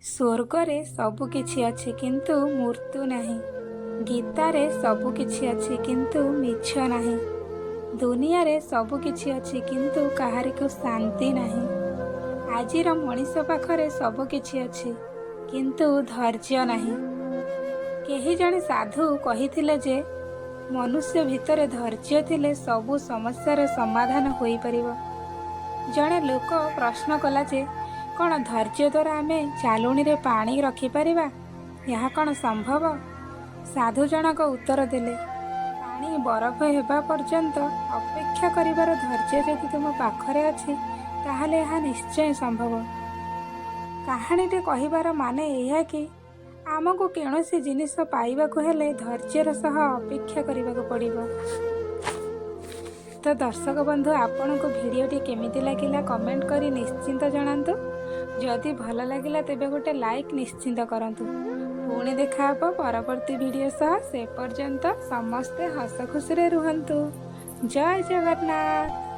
ସ୍ୱର୍ଗରେ ସବୁ କିଛି ଅଛି କିନ୍ତୁ ମୃତ୍ୟୁ ନାହିଁ। ଗୀତାରେ ସବୁ କିଛି ଅଛି କିନ୍ତୁ ମିଛ ନାହିଁ। ଦୁନିଆରେ ସବୁ କିଛି ଅଛି କିନ୍ତୁ କାହାରିକୁ ଶାନ୍ତି ନାହିଁ। ଆଜିର ମଣିଷ ପାଖରେ ସବୁ କିଛି ଅଛି କିନ୍ତୁ ଧୈର୍ଯ୍ୟ ନାହିଁ। କେହି ଜଣେ ସାଧୁ କହିଥିଲେ ଯେ ମନୁଷ୍ୟ ଭିତରେ ଧୈର୍ଯ୍ୟ ଥିଲେ ସବୁ ସମସ୍ୟାର ସମାଧାନ ହୋଇପାରିବ। ଜଣେ ଲୋକ ପ୍ରଶ୍ନ କଲା ଯେ କ'ଣ ଧୈର୍ଯ୍ୟ ଦ୍ୱାରା ଆମେ ଚାଲୁଣିରେ ପାଣି ରଖିପାରିବା? ଏହା କ'ଣ ସମ୍ଭବ? ସାଧୁ ଜଣକ ଉତ୍ତର ଦେଲେ, ପାଣି ବରଫ ହେବା ପର୍ଯ୍ୟନ୍ତ ଅପେକ୍ଷା କରିବାର ଧୈର୍ଯ୍ୟ ଯଦି ତୁମ ପାଖରେ ଅଛି ତାହେଲେ ଏହା ନିଶ୍ଚୟ ସମ୍ଭବ। କାହାଣୀଟି କହିବାର ମାନେ ଏହା କି ଆମକୁ କୌଣସି ଜିନିଷ ପାଇବାକୁ ହେଲେ ଧୈର୍ଯ୍ୟର ସହ ଅପେକ୍ଷା କରିବାକୁ ପଡ଼ିବ। ତ ଦର୍ଶକ ବନ୍ଧୁ, ଆପଣଙ୍କୁ ଭିଡ଼ିଓଟି କେମିତି ଲାଗିଲା କମେଣ୍ଟ କରି ନିଶ୍ଚିନ୍ତ ଜଣାନ୍ତୁ। ଯଦି ଭଲ ଲାଗିଲା ତେବେ ଗୋଟେ ଲାଇକ୍ ନିଶ୍ଚିନ୍ତ କରନ୍ତୁ। ପୁଣି ଦେଖା ହେବ ପରବର୍ତ୍ତୀ ଭିଡ଼ିଓ ସହ। ସେ ପର୍ଯ୍ୟନ୍ତ ସମସ୍ତେ ହସ ଖୁସିରେ ରୁହନ୍ତୁ। ଜୟ ଜଗନ୍ନାଥ।